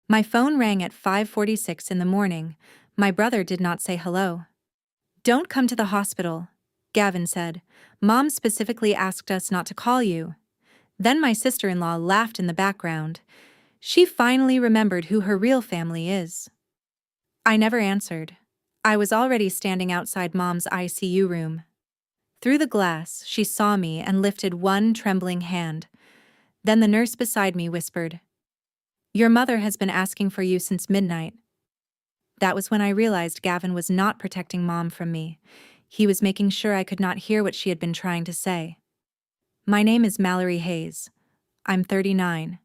My phone rang at 5:46 in the morning. My brother did not say hello. "Don't come to the hospital," Gavin said. "Mom specifically asked us not to call you." Then my sister-in-law laughed in the background. She finally remembered who her real family is. I never answered. I was already standing outside Mom's ICU room. Through the glass, she saw me and lifted one trembling hand. Then the nurse beside me whispered, "Your mother has been asking for you since midnight." That was when I realized Gavin was not protecting Mom from me. He was making sure I could not hear what she had been trying to say. "My name is Mallory Hayes. I'm 39.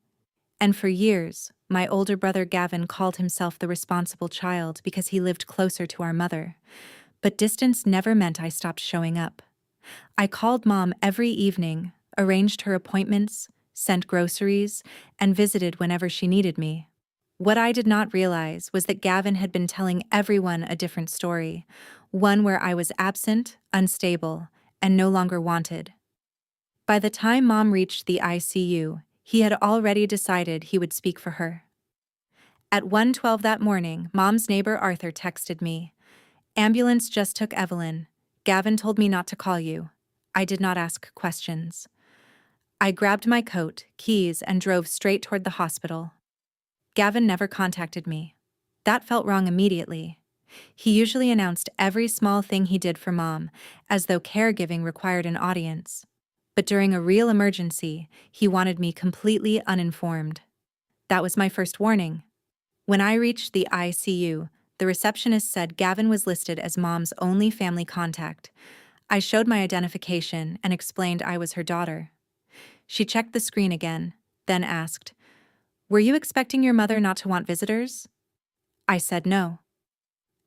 And for years, my older brother Gavin called himself the responsible child because he lived closer to our mother. But distance never meant I stopped showing up. I called Mom every evening, arranged her appointments, sent groceries, and visited whenever she needed me. What I did not realize was that Gavin had been telling everyone a different story, one where I was absent, unstable, and no longer wanted. By the time Mom reached the ICU, he had already decided he would speak for her. At 1:12 that morning, Mom's neighbor Arthur texted me, "Ambulance just took Evelyn. Gavin told me not to call you." I did not ask questions. I grabbed my coat, keys, and drove straight toward the hospital. Gavin never contacted me. That felt wrong immediately. He usually announced every small thing he did for Mom, as though caregiving required an audience. But during a real emergency, he wanted me completely uninformed. That was my first warning. When I reached the ICU, the receptionist said Gavin was listed as Mom's only family contact. I showed my identification and explained I was her daughter. She checked the screen again, then asked, "Were you expecting your mother not to want visitors?" I said no.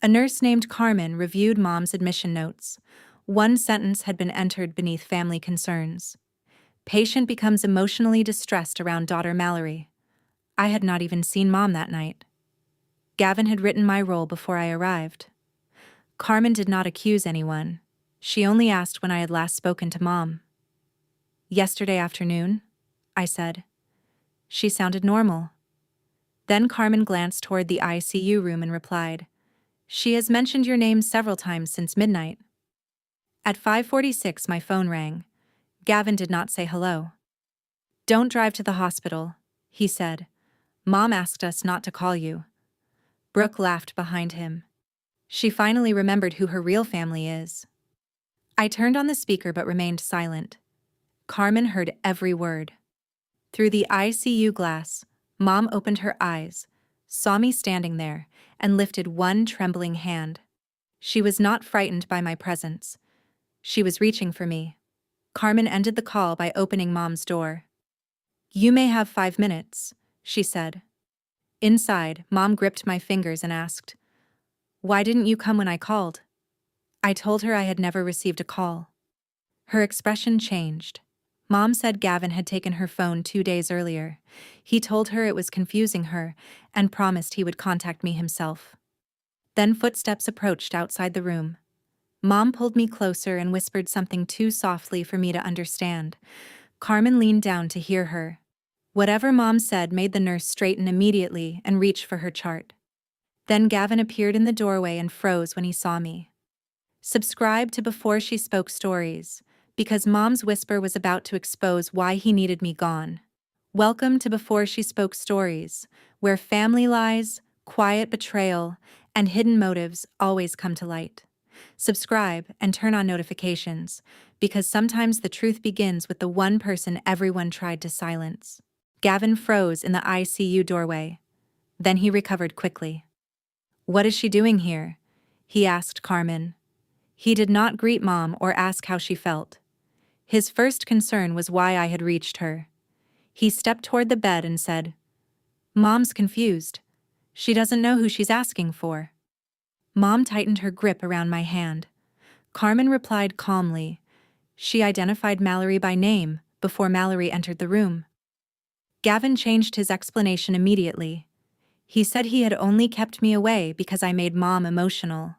A nurse named Carmen reviewed Mom's admission notes. One sentence had been entered beneath family concerns. "Patient becomes emotionally distressed around daughter Mallory." I had not even seen Mom that night. Gavin had written my role before I arrived. Carmen did not accuse anyone. She only asked when I had last spoken to Mom. "Yesterday afternoon," I said. She sounded normal. Then Carmen glanced toward the ICU room and replied, "She has mentioned your name several times since midnight." At 5:46 my phone rang. Gavin did not say hello. "Don't drive to the hospital," he said. "Mom asked us not to call you." Brooke laughed behind him. She finally remembered who her real family is. I turned on the speaker but remained silent. Carmen heard every word. Through the ICU glass, Mom opened her eyes, saw me standing there, and lifted one trembling hand. She was not frightened by my presence. She was reaching for me. Carmen ended the call by opening Mom's door. "You may have 5 minutes," she said. Inside, Mom gripped my fingers and asked, "Why didn't you come when I called?" I told her I had never received a call. Her expression changed. Mom said Gavin had taken her phone 2 days earlier. He told her it was confusing her and promised he would contact me himself. Then footsteps approached outside the room. Mom pulled me closer and whispered something too softly for me to understand. Carmen leaned down to hear her. Whatever Mom said made the nurse straighten immediately and reach for her chart. Then Gavin appeared in the doorway and froze when he saw me. Subscribe to Before She Spoke Stories, because Mom's whisper was about to expose why he needed me gone. Welcome to Before She Spoke Stories, where family lies, quiet betrayal, and hidden motives always come to light. Subscribe and turn on notifications, because sometimes the truth begins with the one person everyone tried to silence. Gavin froze in the ICU doorway. Then he recovered quickly. "What is she doing here?" he asked Carmen. He did not greet Mom or ask how she felt. His first concern was why I had reached her. He stepped toward the bed and said, "Mom's confused. She doesn't know who she's asking for." Mom tightened her grip around my hand. Carmen replied calmly. She identified Mallory by name before Mallory entered the room. Gavin changed his explanation immediately. He said he had only kept me away because I made Mom emotional.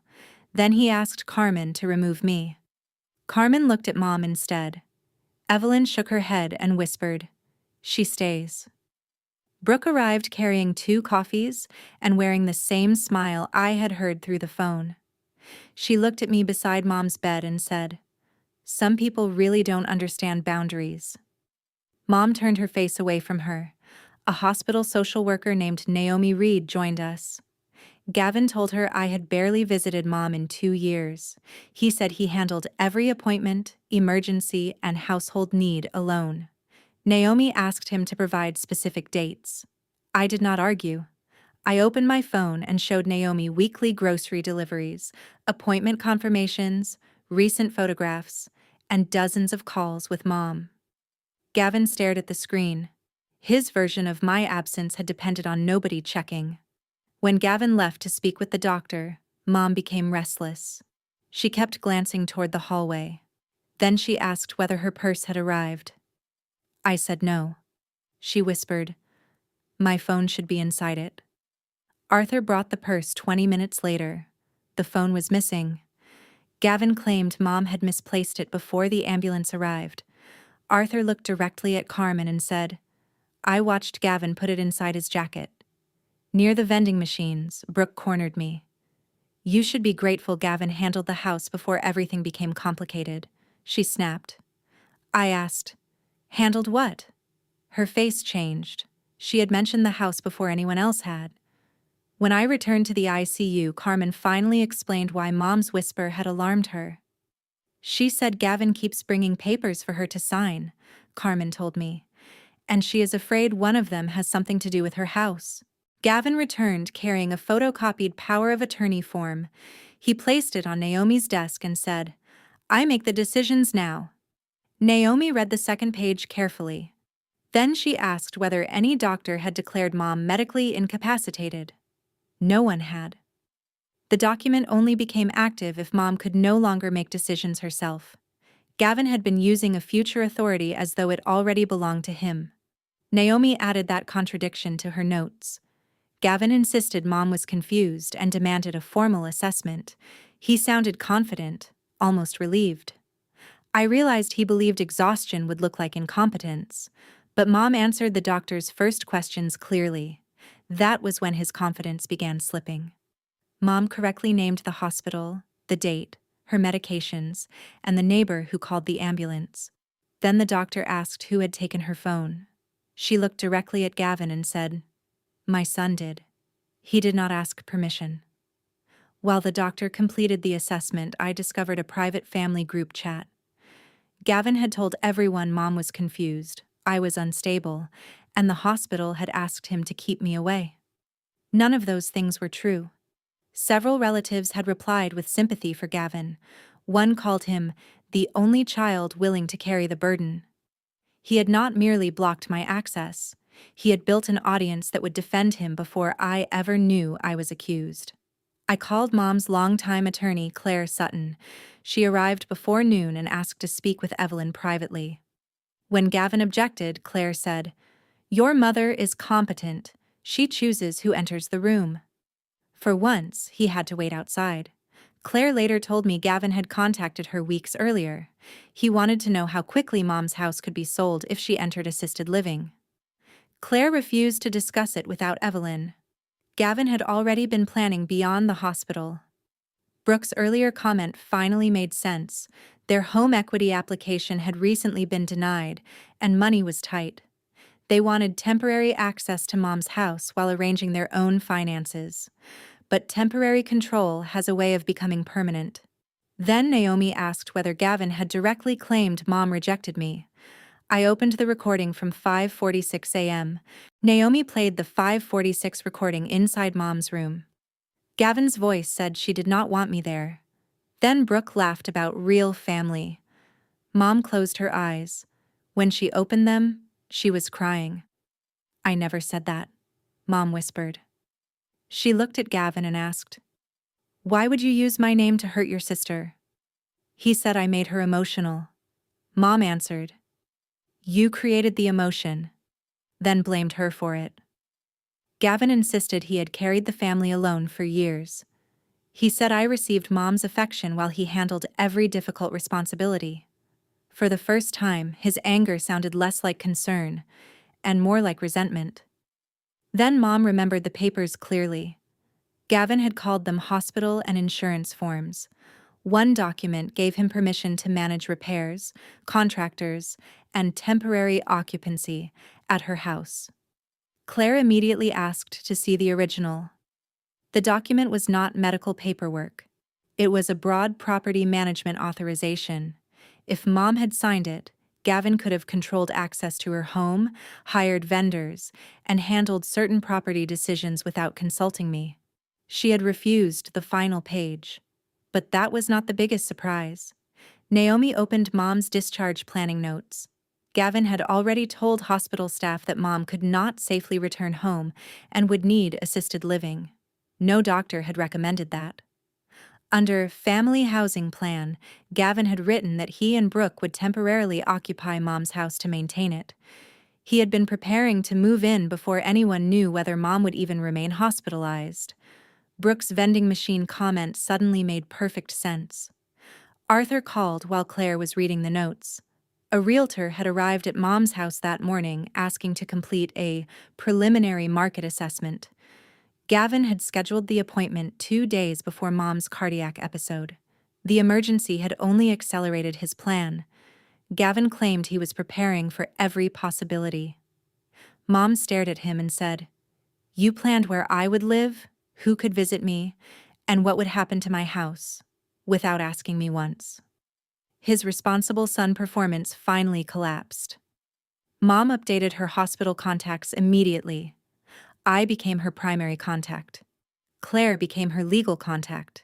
Then he asked Carmen to remove me. Carmen looked at Mom instead. Evelyn shook her head and whispered, "She stays." Brooke arrived carrying 2 coffees and wearing the same smile I had heard through the phone. She looked at me beside Mom's bed and said, "Some people really don't understand boundaries." Mom turned her face away from her. A hospital social worker named Naomi Reed joined us. Gavin told her I had barely visited Mom in 2 years. He said he handled every appointment, emergency, and household need alone. Naomi asked him to provide specific dates. I did not argue. I opened my phone and showed Naomi weekly grocery deliveries, appointment confirmations, recent photographs, and dozens of calls with Mom. Gavin stared at the screen. His version of my absence had depended on nobody checking. When Gavin left to speak with the doctor, Mom became restless. She kept glancing toward the hallway. Then she asked whether her purse had arrived. I said no. She whispered, "My phone should be inside it." Arthur brought the purse 20 minutes later. The phone was missing. Gavin claimed Mom had misplaced it before the ambulance arrived. Arthur looked directly at Carmen and said, "I watched Gavin put it inside his jacket." Near the vending machines, Brooke cornered me. "You should be grateful Gavin handled the house before everything became complicated," she snapped. I asked, "Handled what?" Her face changed. She had mentioned the house before anyone else had. When I returned to the ICU, Carmen finally explained why Mom's whisper had alarmed her. "She said Gavin keeps bringing papers for her to sign," Carmen told me, "and she is afraid one of them has something to do with her house." Gavin returned carrying a photocopied power of attorney form. He placed it on Naomi's desk and said, "I make the decisions now." Naomi read the second page carefully. Then she asked whether any doctor had declared Mom medically incapacitated. No one had. The document only became active if Mom could no longer make decisions herself. Gavin had been using a future authority as though it already belonged to him. Naomi added that contradiction to her notes. Gavin insisted Mom was confused and demanded a formal assessment. He sounded confident, almost relieved. I realized he believed exhaustion would look like incompetence, but Mom answered the doctor's first questions clearly. That was when his confidence began slipping. Mom correctly named the hospital, the date, her medications, and the neighbor who called the ambulance. Then the doctor asked who had taken her phone. She looked directly at Gavin and said, "My son did. He did not ask permission." While the doctor completed the assessment, I discovered a private family group chat. Gavin had told everyone Mom was confused, I was unstable, and the hospital had asked him to keep me away. None of those things were true. Several relatives had replied with sympathy for Gavin. One called him the only child willing to carry the burden. He had not merely blocked my access. He had built an audience that would defend him before I ever knew I was accused. I called Mom's longtime attorney, Claire Sutton. She arrived before noon and asked to speak with Evelyn privately. When Gavin objected, Claire said, "Your mother is competent. She chooses who enters the room." For once, he had to wait outside. Claire later told me Gavin had contacted her weeks earlier. He wanted to know how quickly Mom's house could be sold if she entered assisted living. Claire refused to discuss it without Evelyn. Gavin had already been planning beyond the hospital. Brooke's earlier comment finally made sense. Their home equity application had recently been denied, and money was tight. They wanted temporary access to Mom's house while arranging their own finances. But temporary control has a way of becoming permanent. Then Naomi asked whether Gavin had directly claimed Mom rejected me. I opened the recording from 5:46 a.m. Naomi played the 5:46 recording inside Mom's room. Gavin's voice said she did not want me there. Then Brooke laughed about real family. Mom closed her eyes. When she opened them, she was crying. "I never said that," Mom whispered. She looked at Gavin and asked, "Why would you use my name to hurt your sister?" He said I made her emotional. Mom answered, "You created the emotion," then blamed her for it. Gavin insisted he had carried the family alone for years. He said I received Mom's affection while he handled every difficult responsibility. For the first time, his anger sounded less like concern and more like resentment. Then Mom remembered the papers clearly. Gavin had called them hospital and insurance forms. One document gave him permission to manage repairs, contractors, and temporary occupancy at her house. Claire immediately asked to see the original. The document was not medical paperwork. It was a broad property management authorization. If Mom had signed it, Gavin could have controlled access to her home, hired vendors, and handled certain property decisions without consulting me. She had refused the final page. But that was not the biggest surprise. Naomi opened Mom's discharge planning notes. Gavin had already told hospital staff that Mom could not safely return home and would need assisted living. No doctor had recommended that. Under Family Housing Plan, Gavin had written that he and Brooke would temporarily occupy Mom's house to maintain it. He had been preparing to move in before anyone knew whether Mom would even remain hospitalized. Brooke's vending machine comment suddenly made perfect sense. Arthur called while Claire was reading the notes. A realtor had arrived at Mom's house that morning asking to complete a preliminary market assessment. Gavin had scheduled the appointment 2 days before Mom's cardiac episode. The emergency had only accelerated his plan. Gavin claimed he was preparing for every possibility. Mom stared at him and said, "You planned where I would live, who could visit me, and what would happen to my house, without asking me once." His responsible son performance finally collapsed. Mom updated her hospital contacts immediately. I became her primary contact. Claire became her legal contact.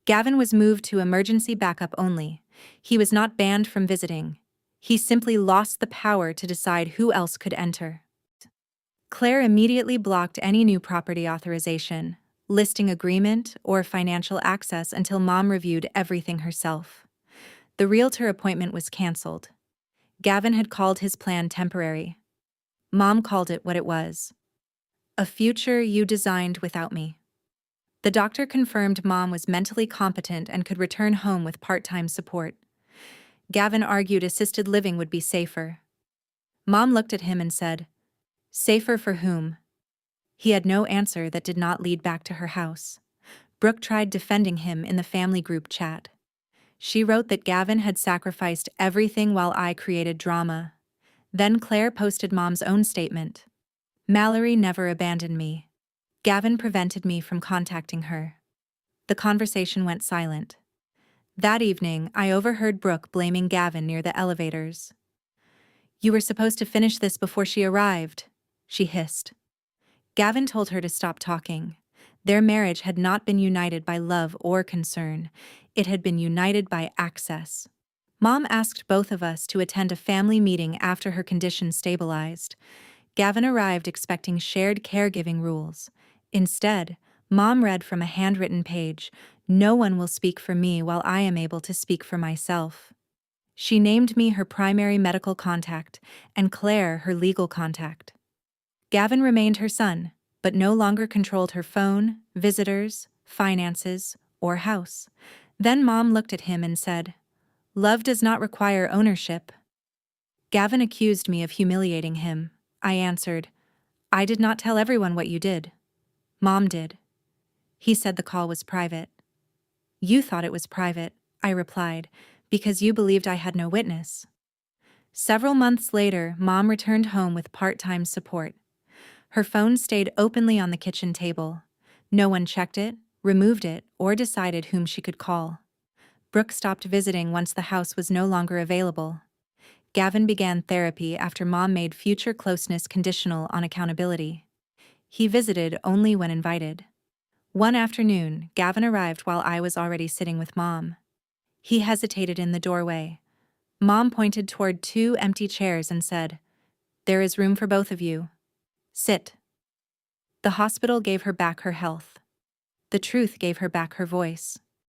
Gavin was moved to emergency backup only. He was not banned from visiting. He simply lost the power to decide who else could enter. Claire immediately blocked any new property authorization, listing agreement, or financial access until Mom reviewed everything herself. The realtor appointment was canceled. Gavin had called his plan temporary. Mom called it what it was: a future you designed without me. The doctor confirmed Mom was mentally competent and could return home with part-time support. Gavin argued assisted living would be safer. Mom looked at him and said, "Safer for whom?" He had no answer that did not lead back to her house. Brooke tried defending him in the family group chat. She wrote that Gavin had sacrificed everything while I created drama. Then Claire posted Mom's own statement. "Mallory never abandoned me. Gavin prevented me from contacting her." The conversation went silent. That evening, I overheard Brooke blaming Gavin near the elevators. "You were supposed to finish this before she arrived," she hissed. Gavin told her to stop talking. Their marriage had not been united by love or concern. It had been united by access. Mom asked both of us to attend a family meeting after her condition stabilized. Gavin arrived expecting shared caregiving rules. Instead, Mom read from a handwritten page, "No one will speak for me while I am able to speak for myself." She named me her primary medical contact and Claire her legal contact. Gavin remained her son, but no longer controlled her phone, visitors, finances, or house. Then Mom looked at him and said, "Love does not require ownership." Gavin accused me of humiliating him. I answered, "I did not tell everyone what you did. Mom did." He said the call was private. "You thought it was private," I replied, "because you believed I had no witness." Several months later, Mom returned home with part-time support. Her phone stayed openly on the kitchen table. No one checked it, removed it, or decided whom she could call. Brooke stopped visiting once the house was no longer available. Gavin began therapy after Mom made future closeness conditional on accountability. He visited only when invited. One afternoon, Gavin arrived while I was already sitting with Mom. He hesitated in the doorway. Mom pointed toward 2 empty chairs and said, "There is room for both of you. Sit." The hospital gave her back her health. The truth gave her back her voice.